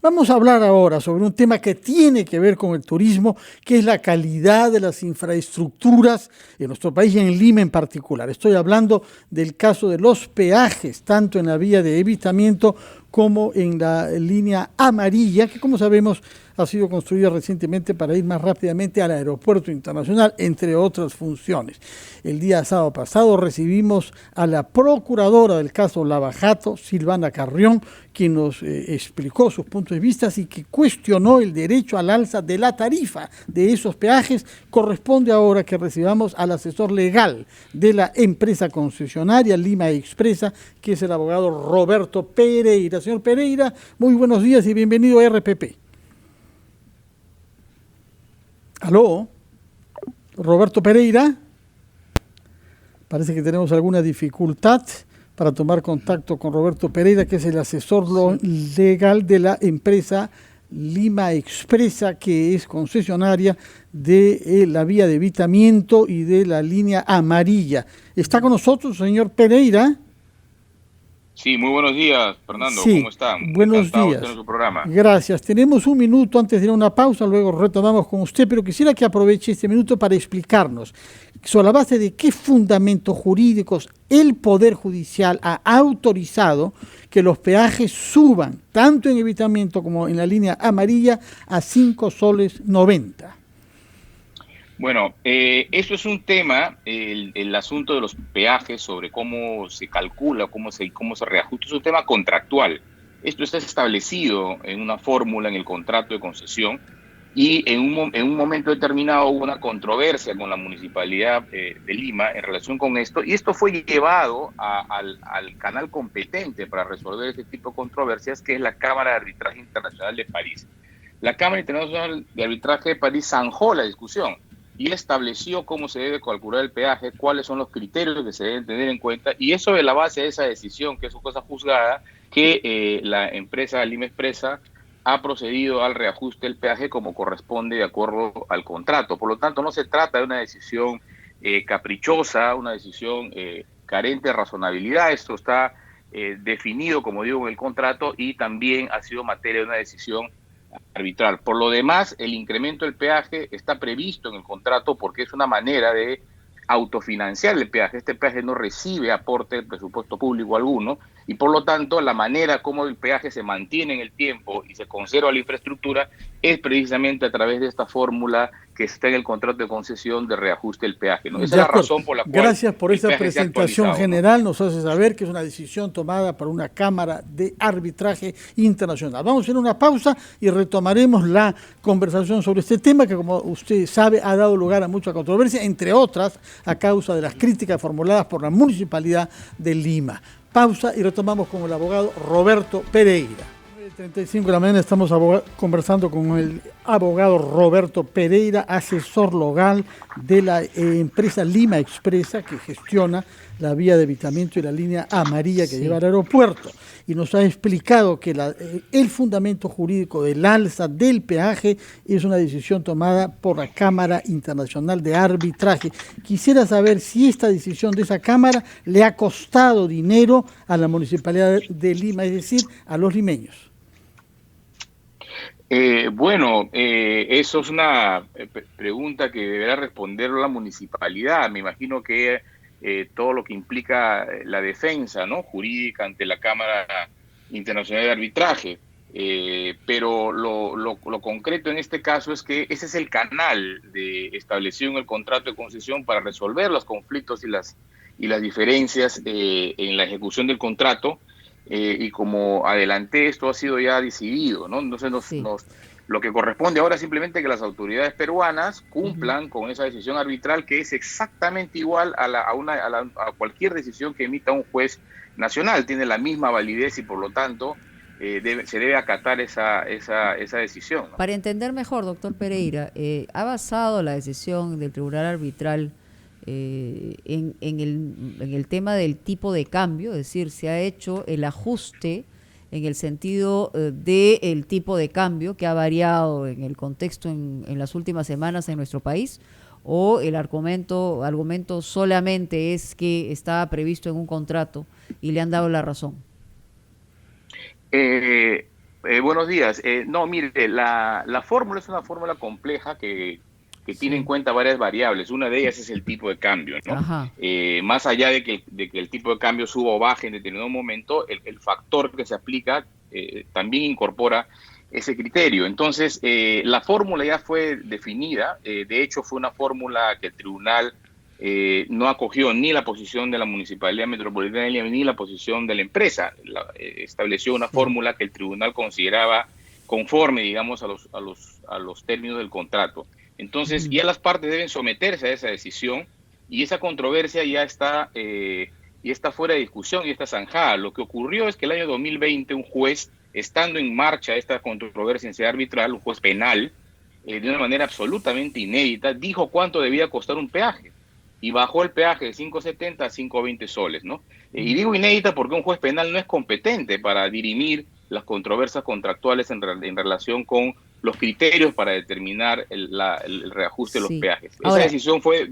Vamos a hablar ahora sobre un tema que tiene que ver con el turismo, que es la calidad de las infraestructuras en nuestro país y en Lima en particular. Estoy hablando del caso de los peajes, tanto en la vía de evitamiento como en la línea amarilla, que como sabemos ha sido construida recientemente para ir más rápidamente al aeropuerto internacional, entre otras funciones. El día sábado pasado recibimos a la procuradora del caso Lavajato, Silvana Carrión, quien nos explicó sus puntos de vista y que cuestionó el derecho al alza de la tarifa de esos peajes. Corresponde ahora que recibamos al asesor legal de la empresa concesionaria Lima Expresa, que es el abogado Roberto Pereira. Señor Pereira, muy buenos días y bienvenido a RPP. ¿Aló? ¿Roberto Pereira? Parece que tenemos alguna dificultad para tomar contacto con Roberto Pereira, que es el asesor legal de la empresa Lima Expresa, que es concesionaria de la vía de evitamiento y de la línea amarilla. ¿Está con nosotros, señor Pereira? Sí, muy buenos días, Fernando. Sí, ¿Cómo están? buenos Encantado de días. estar en su programa. Gracias. Tenemos un minuto antes de ir a una pausa, luego retomamos con usted, pero quisiera que aproveche este minuto para explicarnos sobre la base de qué fundamentos jurídicos el Poder Judicial ha autorizado que los peajes suban, tanto en evitamiento como en la línea amarilla, a 5 soles 90. Bueno, eso es un tema, el asunto de los peajes, sobre cómo se calcula, cómo se reajusta, es un tema contractual. Esto está establecido en una fórmula en el contrato de concesión y en un momento determinado hubo una controversia con la Municipalidad de Lima en relación con esto, y esto fue llevado al canal competente para resolver este tipo de controversias, que es la Cámara de Arbitraje Internacional de París. La Cámara Internacional de Arbitraje de París zanjó la discusión y estableció cómo se debe calcular el peaje, cuáles son los criterios que se deben tener en cuenta, y eso de la base de esa decisión, que es una cosa juzgada, que la empresa Lima Expresa ha procedido al reajuste del peaje como corresponde de acuerdo al contrato. Por lo tanto, no se trata de una decisión caprichosa, una decisión carente de razonabilidad. Esto está definido, como digo, en el contrato, y también ha sido materia de una decisión arbitral. Por lo demás, el incremento del peaje está previsto en el contrato porque es una manera de autofinanciar el peaje. Este peaje no recibe aporte del presupuesto público alguno y por lo tanto la manera como el peaje se mantiene en el tiempo y se conserva la infraestructura es precisamente a través de esta fórmula que está en el contrato de concesión de reajuste del peaje, ¿no? Esa es De la acuerdo. razón por la cual Gracias por el esa peaje se ha presentación actualizado, ¿no? general. Nos hace saber que es una decisión tomada por una Cámara de Arbitraje Internacional. Vamos a hacer una pausa y retomaremos la conversación sobre este tema que, como usted sabe, ha dado lugar a mucha controversia, entre otras a causa de las críticas formuladas por la Municipalidad de Lima. Pausa y retomamos con el abogado Roberto Pereira. 9:35 de la mañana estamos conversando con el abogado Roberto Pereira, asesor legal de la empresa Lima Expresa, que gestiona la vía de evitamiento y la línea amarilla que lleva al aeropuerto. Y nos ha explicado que el fundamento jurídico del alza del peaje es una decisión tomada por la Cámara Internacional de Arbitraje. Quisiera saber si esta decisión de esa Cámara le ha costado dinero a la Municipalidad de Lima, es decir, a los limeños. Eso es una pregunta que deberá responder la municipalidad. Me imagino que todo lo que implica la defensa, ¿no?, jurídica ante la Cámara Internacional de Arbitraje. Pero lo concreto en este caso es que ese es el canal establecido en el contrato de concesión para resolver los conflictos y las diferencias en la ejecución del contrato. Y como adelanté, esto ha sido ya decidido, ¿no? Entonces Sí. lo que corresponde ahora es simplemente que las autoridades peruanas cumplan con esa decisión arbitral, que es exactamente igual a cualquier decisión que emita un juez nacional. Tiene la misma validez y por lo tanto se debe acatar esa decisión, ¿no? Para entender mejor, doctor Pereira, ¿ha basado la decisión del Tribunal Arbitral en el tema del tipo de cambio? Es decir, ¿se ha hecho el ajuste en el sentido del tipo de cambio que ha variado en el contexto en las últimas semanas en nuestro país? ¿O el argumento solamente es que estaba previsto en un contrato y le han dado la razón? Buenos días. No, mire, la fórmula es una fórmula compleja que tiene en Sí, cuenta varias variables. Una de ellas es el tipo de cambio, ¿no? ajá. Más allá de que el tipo de cambio suba o baje en determinado momento, el factor que se aplica también incorpora ese criterio. Entonces, la fórmula ya fue definida. De hecho, fue una fórmula que el tribunal no acogió ni la posición de la Municipalidad Metropolitana de Lima ni la posición de la empresa. Estableció una Sí. fórmula que el tribunal consideraba conforme, digamos, a los términos del contrato. Entonces, Ujú. ya las partes deben someterse a esa decisión y esa controversia ya está fuera de discusión y está zanjada. Lo que ocurrió es que el año 2020 un juez, estando en marcha esta controversia en sede arbitral, un juez penal, de una manera absolutamente inédita, dijo cuánto debía costar un peaje y bajó el peaje de 5.70 a 5.20 soles, ¿no? Y Mm. digo inédita porque un juez penal no es competente para dirimir las controversias contractuales en relación con los criterios para determinar el reajuste de los Sí. peajes. Esa Ahora, decisión fue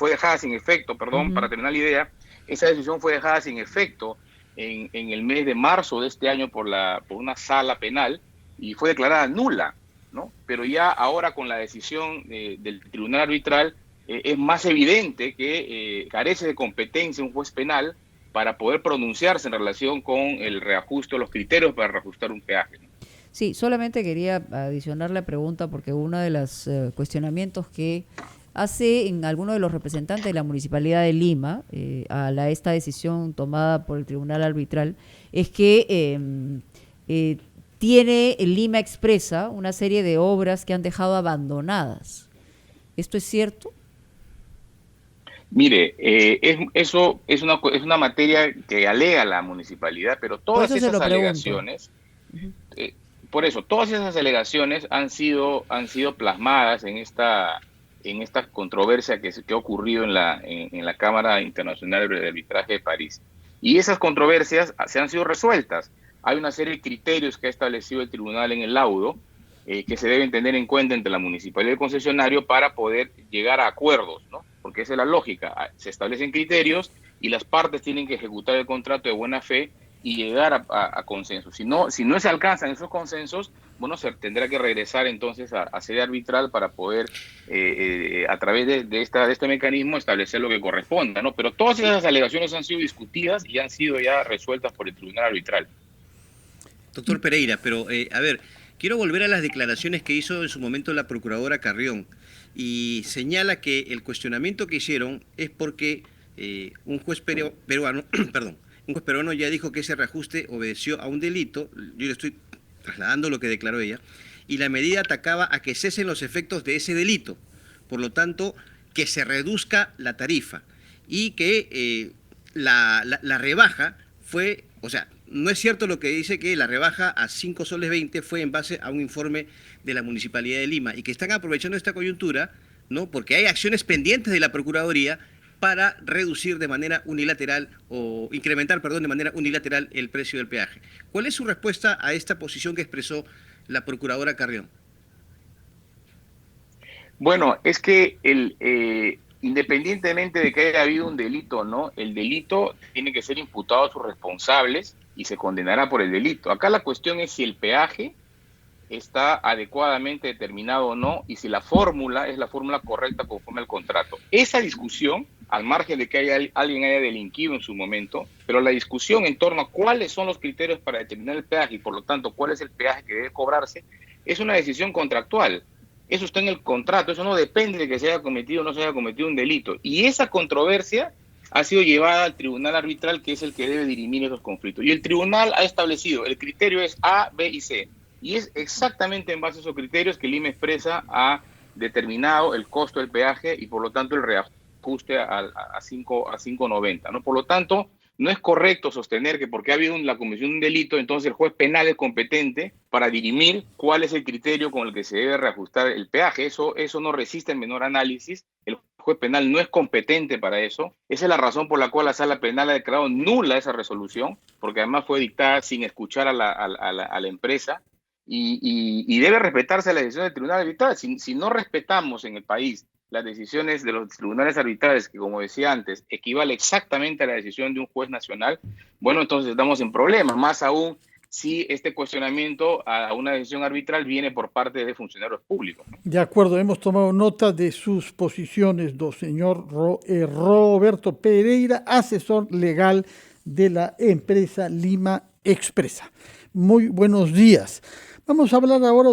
dejada sin efecto, perdón, para ujú. terminar la idea, esa decisión fue dejada sin efecto en el mes de marzo de este año por una sala penal y fue declarada nula, ¿no? Pero ya ahora con la decisión del tribunal arbitral es más evidente que carece de competencia un juez penal para poder pronunciarse en relación con el reajuste o los criterios para reajustar un peaje, ¿no? Sí, solamente quería adicionar la pregunta porque uno de los cuestionamientos que hace en alguno de los representantes de la Municipalidad de Lima esta decisión tomada por el Tribunal Arbitral es que eh, tiene Lima Expresa una serie de obras que han dejado abandonadas. ¿Esto es cierto? Mire, eso es una materia que alega la municipalidad, pero Por todas eso se esas lo pregunto. alegaciones, eh, por eso, todas esas alegaciones han sido plasmadas en esta controversia que ha ocurrido en la Cámara Internacional de Arbitraje de París. Y esas controversias se han sido resueltas. Hay una serie de criterios que ha establecido el tribunal en el laudo que se deben tener en cuenta entre la municipalidad y el concesionario para poder llegar a acuerdos, ¿no? Porque esa es la lógica. Se establecen criterios y las partes tienen que ejecutar el contrato de buena fe y llegar a consensos. Si no se alcanzan esos consensos, bueno, se tendrá que regresar entonces a sede arbitral para poder, a través de este mecanismo, establecer lo que corresponda, ¿no? Pero todas esas alegaciones han sido discutidas y han sido ya resueltas por el tribunal arbitral. Doctor Pereira, pero a ver, quiero volver a las declaraciones que hizo en su momento la procuradora Carrión y señala que el cuestionamiento que hicieron es porque un juez peruano, perdón, un juez peruano ya dijo que ese reajuste obedeció a un delito, yo le estoy trasladando lo que declaró ella, y la medida atacaba a que cesen los efectos de ese delito, por lo tanto, que se reduzca la tarifa y que la rebaja fue, o sea, no es cierto lo que dice que la rebaja a 5 soles 20 fue en base a un informe de la Municipalidad de Lima y que están aprovechando esta coyuntura, ¿no? Porque hay acciones pendientes de la Procuraduría para reducir de manera unilateral o incrementar, perdón, de manera unilateral el precio del peaje. ¿Cuál es su respuesta a esta posición que expresó la Procuradora Carrión? Bueno, es que independientemente de que haya habido un delito o no, el delito tiene que ser imputado a sus responsables y se condenará por el delito. Acá la cuestión es si el peaje está adecuadamente determinado o no y si la fórmula es la fórmula correcta conforme al contrato. Esa discusión, al margen de que alguien haya delinquido en su momento, pero la discusión en torno a cuáles son los criterios para determinar el peaje y por lo tanto cuál es el peaje que debe cobrarse, es una decisión contractual. Eso está en el contrato, eso no depende de que se haya cometido o no se haya cometido un delito. Y esa controversia ha sido llevada al tribunal arbitral, que es el que debe dirimir esos conflictos. Y el tribunal ha establecido, el criterio es A, B y C. Y es exactamente en base a esos criterios que Lima Expresa ha determinado el costo del peaje y por lo tanto el reajuste a 5.90, ¿no? Por lo tanto, no es correcto sostener que porque ha habido la comisión de un delito, entonces el juez penal es competente para dirimir cuál es el criterio con el que se debe reajustar el peaje. Eso no resiste el menor análisis. El juez penal no es competente para eso. Esa es la razón por la cual la sala penal ha declarado nula esa resolución, porque además fue dictada sin escuchar a la empresa y debe respetarse la decisión del tribunal arbitral. Si no respetamos en el país las decisiones de los tribunales arbitrales, que como decía antes, equivale exactamente a la decisión de un juez nacional, bueno, entonces estamos en problemas, más aún si este cuestionamiento a una decisión arbitral viene por parte de funcionarios públicos, ¿no? De acuerdo, hemos tomado nota de sus posiciones, señor Roberto Pereira, asesor legal de la empresa Lima Expresa. Muy buenos días. Vamos a hablar ahora